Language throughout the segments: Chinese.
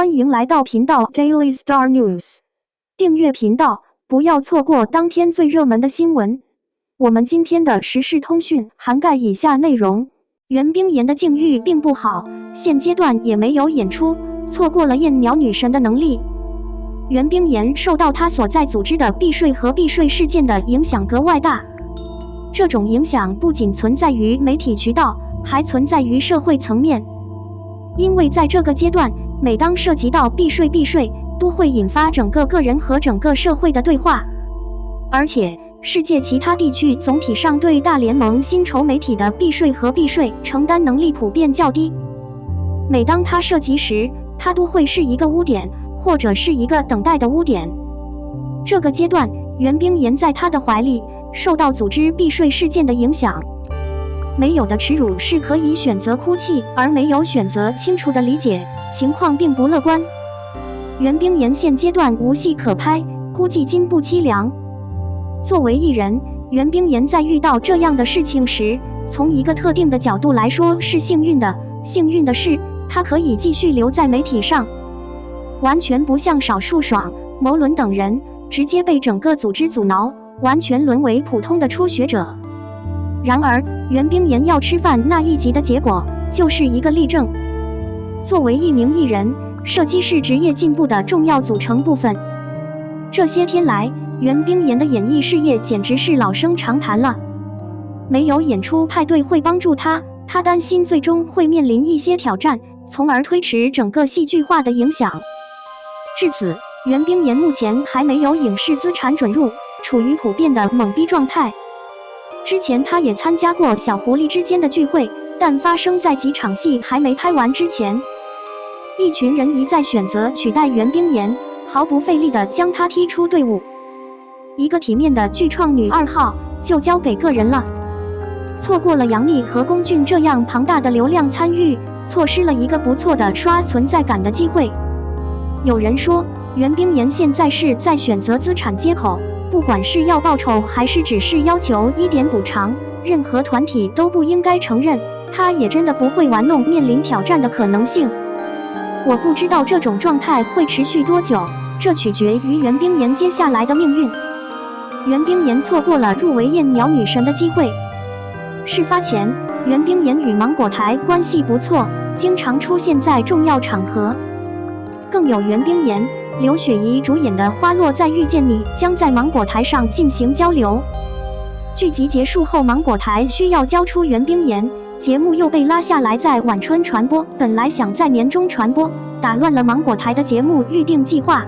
欢迎来到频道 Daily Star News， 订阅频道，不要错过当天最热门的新闻。我们今天的时事通讯涵盖以下内容：袁冰妍的境遇并不好，现阶段也没有演出，错过了燕鸟女神的能力。袁冰妍受到她所在组织的避税和避税事件的影响格外大，这种影响不仅存在于媒体渠道，还存在于社会层面。因为在这个阶段，每当涉及到避税，都会引发整个个人和整个社会的对话。而且，世界其他地区总体上对大联盟薪酬媒体的避税和避税承担能力普遍较低。每当它涉及时，它都会是一个污点，或者是一个等待的污点。这个阶段，袁冰妍在她的怀里受到组织避税事件的影响。没有的耻辱是可以选择哭泣，而没有选择清楚的理解，情况并不乐观。袁冰妍现阶段无戏可拍，估计今不凄凉。作为艺人，袁冰妍在遇到这样的事情时，从一个特定的角度来说是幸运的。幸运的是，她可以继续留在媒体上，完全不像少数爽、某伦等人，直接被整个组织阻挠，完全沦为普通的初学者。然而，袁冰妍要吃饭那一集的结果就是一个例证。作为一名艺人，射击是职业进步的重要组成部分。这些天来，袁冰妍的演艺事业简直是老生常谈了。没有演出派对会帮助她担心最终会面临一些挑战，从而推迟整个戏剧化的影响。至此，袁冰妍目前还没有影视资产准入，处于普遍的懵逼状态。之前他也参加过小狐狸之间的聚会，但发生在几场戏还没拍完之前。一群人一再选择取代袁冰妍，毫不费力地将她踢出队伍。一个体面的剧创女2号就交给个人了，错过了杨幂和龚俊这样庞大的流量参与，错失了一个不错的刷存在感的机会。有人说，袁冰妍现在是在选择资产接口。不管是要报酬还是只是要求一点补偿，任何团体都不应该承认，他也真的不会玩弄面临挑战的可能性。我不知道这种状态会持续多久，这取决于袁冰妍接下来的命运。袁冰妍错过了入围燕鸟女神的机会。事发前，袁冰妍与芒果台关系不错，经常出现在重要场合。更有袁冰妍、刘雪怡主演的《花落在遇见你》将在芒果台上进行交流。剧集结束后，芒果台需要交出袁冰妍，节目又被拉下来在晚春传播，本来想在年中传播，打乱了芒果台的节目预定计划。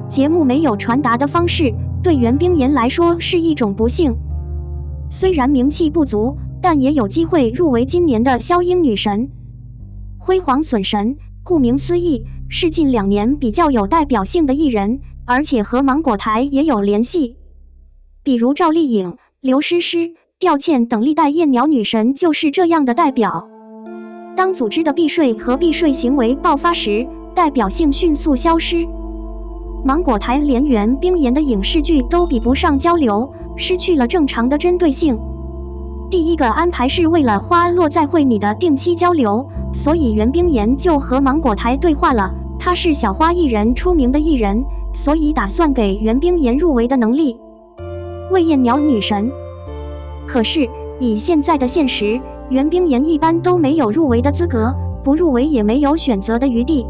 节目没有传达的方式，对袁冰妍来说是一种不幸。虽然名气不足，但也有机会入围今年的消音女神。辉煌损神，顾名思义，是近2年比较有代表性的艺人，而且和芒果台也有联系。比如赵丽颖、刘诗诗、吊倩等历代燕鸟女神就是这样的代表。当组织的避税和避税行为爆发时，代表性迅速消失。芒果台连袁冰妍的影视剧都比不上交流，失去了正常的针对性。第一个安排是为了《花落在会你》的定期交流，所以袁冰妍就和芒果台对话了。她是小花艺人出名的艺人，所以打算给袁冰妍入围的能力，为燕鸟女神。可是以现在的现实，袁冰妍一般都没有入围的资格，不入围也没有选择的余地。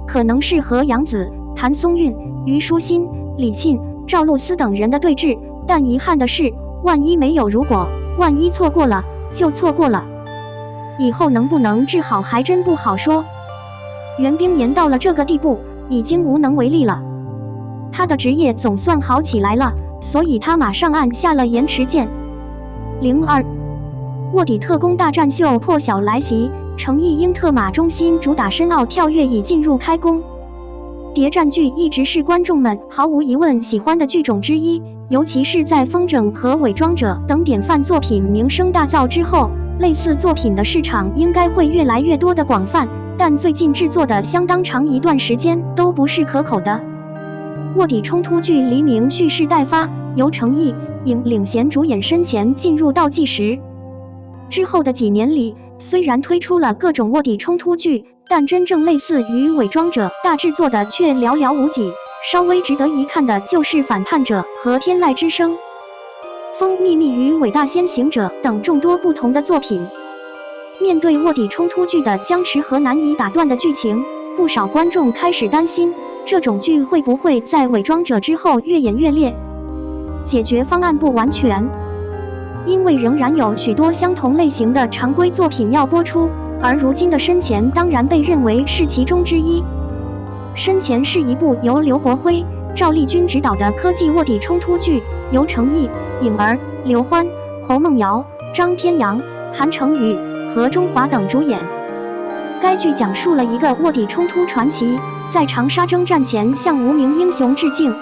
可能是和杨紫、谭松韵、虞书欣、李沁、赵露思等人的对峙，但遗憾的是，万一没有如果，万一错过了，就错过了。以后能不能治好还真不好说。袁冰妍到了这个地步，已经无能为力了。她的职业总算好起来了，所以她马上按下了延迟键。02卧底特工大战秀破晓来袭，诚毅鹰特马中心主打深奥跳跃已进入开工。谍战剧一直是观众们毫无疑问喜欢的剧种之一，尤其是在《风筝》和《伪装者》等典范作品名声大噪之后，类似作品的市场应该会越来越多的广泛，但最近制作的相当长一段时间都不是可口的。卧底冲突剧黎明蓄势待发，由程毅、影领衔主演身前进入倒计时。之后的几年里，虽然推出了各种卧底冲突剧，但真正类似于伪装者大制作的却寥寥无几。稍微值得一看的就是反叛者和天籁之声、风秘密与伟大先行者等众多不同的作品。面对卧底冲突剧的僵持和难以打断的剧情，不少观众开始担心，这种剧会不会在伪装者之后越演越烈？解决方案不完全，因为仍然有许多相同类型的常规作品要播出，而如今的深潜当然被认为是其中之一。深潜是一部由刘国辉、赵丽君执导的科技卧底冲突剧，由程毅、颖儿、刘欢、侯梦瑶、张天阳、韩成宇、何中华等主演。该剧讲述了一个卧底冲突传奇，在长沙征战前向无名英雄致敬。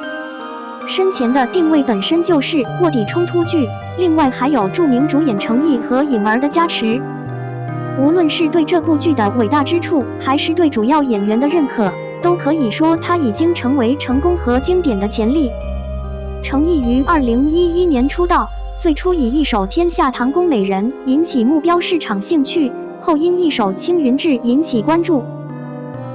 深潜的定位本身就是卧底冲突剧，另外还有著名主演程毅和颖儿的加持。无论是对这部剧的伟大之处，还是对主要演员的认可，都可以说它已经成为成功和经典的潜力。程毅于2011年出道，最初以一首《天下唐宫美人》引起目标市场兴趣，后因一首《青云志》引起关注。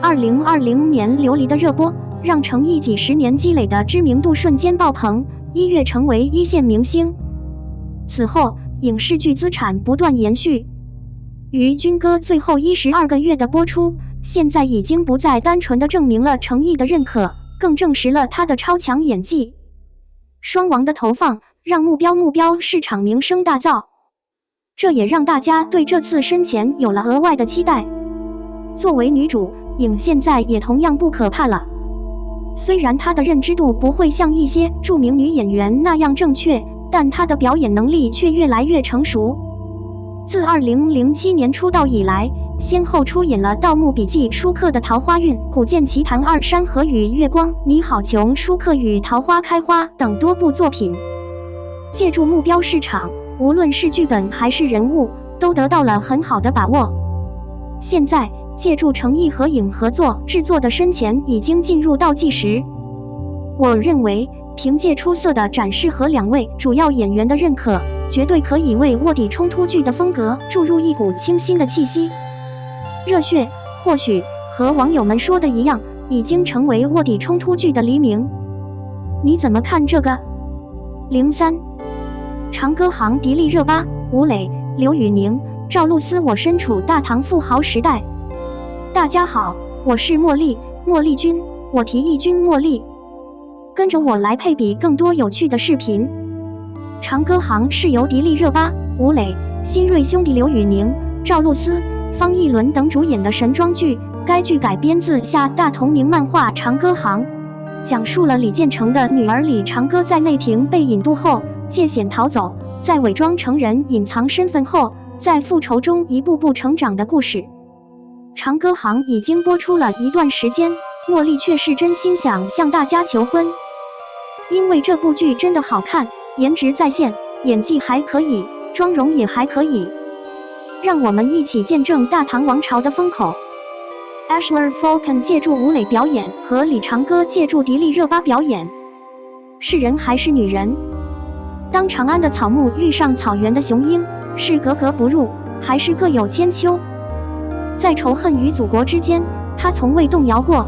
2020年《琉璃》的热播，让程毅几十年积累的知名度瞬间爆棚，一跃成为一线明星。此后，影视剧资产不断延续。于军歌最后12个月的播出，现在已经不再单纯的证明了程毅的认可，更证实了他的超强演技。双王的投放让目标市场名声大噪，这也让大家对这次深潜有了额外的期待。作为女主，颖现在也同样不可怕了。虽然她的认知度不会像一些著名女演员那样正确，但她的表演能力却越来越成熟。自2007年出道以来，先后出演了《盗墓笔记》舒克的《桃花运》、《古剑奇谭2》山河与月光、你好琼舒克与桃花开花等多部作品。借助目标市场，无论是剧本还是人物，都得到了很好的把握。现在借助程毅和颖合作制作的深潜已经进入倒计时。我认为，凭借出色的展示和2位主要演员的认可，绝对可以为卧底冲突剧的风格注入一股清新的气息。热血或许和网友们说的一样，已经成为卧底冲突剧的黎明。你怎么看这个？03长歌行迪丽热巴、吴磊、刘宇宁、赵露思。我身处大唐富豪时代。大家好，我是茉莉君，我提议君茉莉。跟着我来配比更多有趣的视频。长歌行是由迪丽热巴、吴磊、新锐兄弟刘宇宁、赵露思、方逸伦等主演的神装剧。该剧改编自夏大同名漫画《长歌行》，讲述了李建成的女儿李长歌在内廷被引渡后借险逃走，在伪装成人隐藏身份后，在复仇中一步步成长的故事。长歌行已经播出了一段时间，茉莉却是真心想向大家求婚，因为这部剧真的好看，颜值在线，演技还可以，妆容也还可以。让我们一起见证大唐王朝的风口。Ashler Falcon 借助吴磊表演和李长歌借助迪丽热巴表演，是人还是女人？当长安的草木遇上草原的雄鹰，是格格不入，还是各有千秋？在仇恨与祖国之间，她从未动摇过。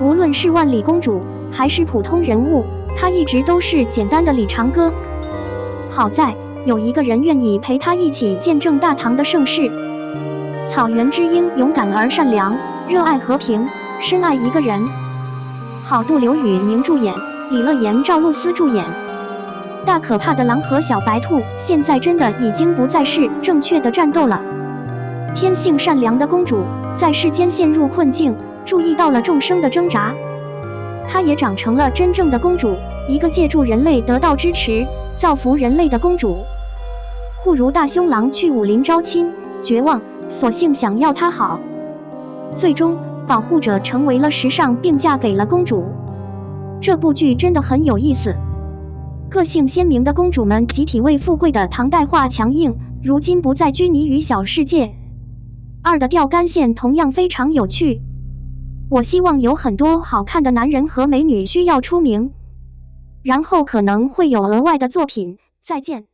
无论是万里公主，还是普通人物，她一直都是简单的李长歌。好在有一个人愿意陪她一起见证大唐的盛世。草原之鹰勇敢而善良，热爱和平，深爱一个人。郝杜刘宇宁助演，李乐妍、赵露思助演。大可怕的狼和小白兔现在真的已经不再是正确的战斗了。天性善良的公主在世间陷入困境，注意到了众生的挣扎，她也长成了真正的公主，一个借助人类得到支持，造福人类的公主。忽如大凶狼去武林招亲，绝望，索性想要她好。最终，保护者成为了时尚，并嫁给了公主。这部剧真的很有意思。个性鲜明的公主们集体为富贵的唐代化强硬，如今不再拘泥于小世界。2的钓竿线同样非常有趣。我希望有很多好看的男人和美女需要出名，然后可能会有额外的作品。再见。